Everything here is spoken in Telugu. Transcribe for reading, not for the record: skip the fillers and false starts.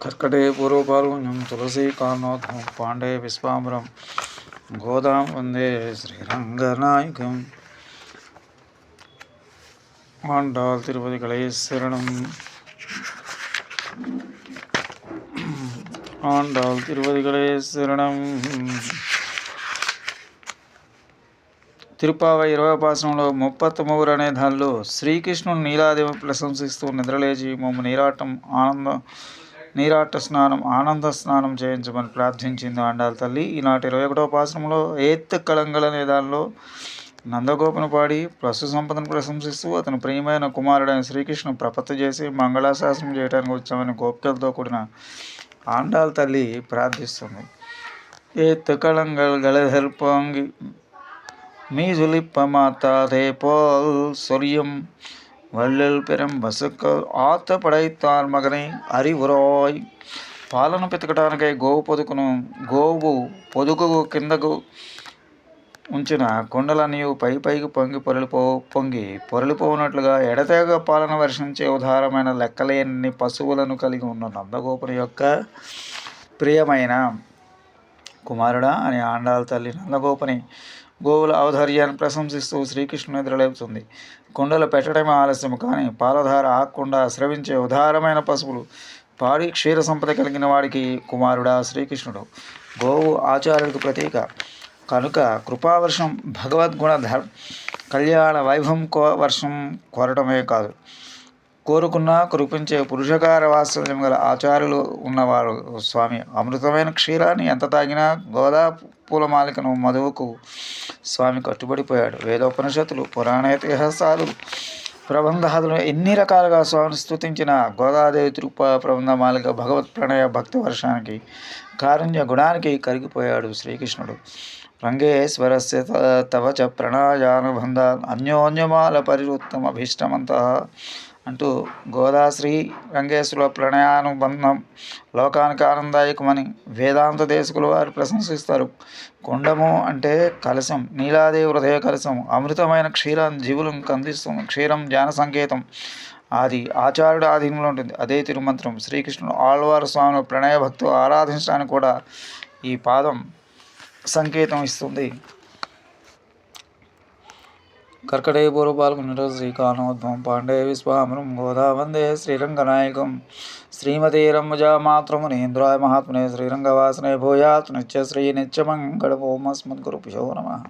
कर्कटे पूर्वपाल्गुण्यं तुलसीकानोद्भवं पाण्डे विश्वाम्बरं गोदां वन्दे श्रीरङ्गनायकम् ஆண்டாள் திருவடிகளே சரணம். ఆండాళ్ తిరువదిగలే శరణం. తిరుపావై 20వ పాసనంలో 33 అనే దానిలో శ్రీకృష్ణుడు నీలాదేవి ప్రశంసిస్తూ నిద్రలేచి మమ్మ నీరాట స్నానం ఆనంద స్నానం చేయించమని ప్రార్థించింది ఆండాళ్ తల్లి. ఈనాటి 21వ పాసనంలో ఏత్తు కళంగల్ అనే దానిలో నందగోపను పాడి పశు సంపదను ప్రశంసిస్తూ అతని ప్రియమైన కుమారుడైన శ్రీకృష్ణుడు ప్రపత్తి చేసి మంగళాశాసనం చేయడానికి వచ్చామని గోపికలతో కూడిన ఆండాళ్ తల్లి ప్రార్థిస్తుంది. ఏత్తు కళంగల్ గలహెల్పంగి மீதுலிப்ப மாத்தாதே போல் சொரியும் வள்ளல் பெரும் బసక ఆత పడైతార్ మగని అరివురాయ్. పాలను పితకటానికై గోవు పొదుగు కిందకు ఉంచిన కొండలన్నీ పైకి పొంగి పొరలిపోనట్లుగా ఎడతెగ పాలన వర్షించే ఉదారమైన లెక్కలేని పశువులను కలిగి ఉన్న నందగోపుని యొక్క ప్రియమైన కుమారుడా అని ఆండాళ్ తల్లి నందగోపుని గోవుల ఔదార్యాన్ని ప్రశంసిస్తూ శ్రీకృష్ణుని నిద్రలేపుతుంది. కుండలు పెట్టడమే ఆలస్యం, కానీ పాలధార ఆగకుండా స్రవించే ఉదారమైన పశువులు పాడి క్షీర సంపద కలిగిన వాడికి కుమారుడా శ్రీకృష్ణుడు. గోవు ఆచార్యుడికి ప్రతీక కనుక కృపావర్షం భగవద్గుణ కళ్యాణ వైభవం వర్షం కోరటమే కాదు, కోరుకున్నా కురిపించే పురుషకార వాత్సల్యం గల ఆచార్యులు ఉన్నవారు స్వామి. అమృతమైన క్షీరాన్ని ఎంత తాగినా గోదా పూలమాలికను మధువుకు స్వామి కట్టుబడిపోయాడు. వేదోపనిషత్తులు, పురాణ ఇతిహాసాలు, ప్రబంధాదులు ఎన్ని రకాలుగా స్వామిని స్తుతించిన గోదాదేవి ప్రబంధమాలిక భగవత్ ప్రణయ భక్తి వర్షానికి కారుణ్య గుణానికి కరిగిపోయాడు శ్రీకృష్ణుడు. రంగేశ్వరస్య తవ చ ప్రణయానుబంధ అన్యోన్యమాల పరివృత్తమ అభీష్టమంత అంటూ గోదాశ్రీ రంగేశ్వర ప్రణయానుబంధం లోకానికి ఆనందాయకమని వేదాంత దేశకుల వారు ప్రశంసిస్తారు. కుండము అంటే కలశం, నీలాదేవి హృదయ కలశం అమృతమైన క్షీరాన్ని జీవులకు అందిస్తుంది. క్షీరం జ్ఞాన సంకేతం, అది ఆచార్యుడు ఆధీనంలో ఉంటుంది. అదే తిరుమంత్రం. శ్రీకృష్ణుడు ఆళ్వారు స్వామిని ప్రణయ భక్తులు ఆరాధించడానికి కూడా ఈ పాదం సంకేతం ఇస్తుంది. కర్కటే పూర్వపాల్గొన్న శ్రీకానోద్భవం పాండే విశ్వామరం గోదా వందే శ్రీరంగనాయకం. శ్రీమతే రంజా మాతృమునీంద్రాయ మహాత్మనే శ్రీరంగవాసనే భూయాత్ నిత్యశ్రీ నిత్యమంగళ ఓం అస్మద్గురుభ్యో నమః.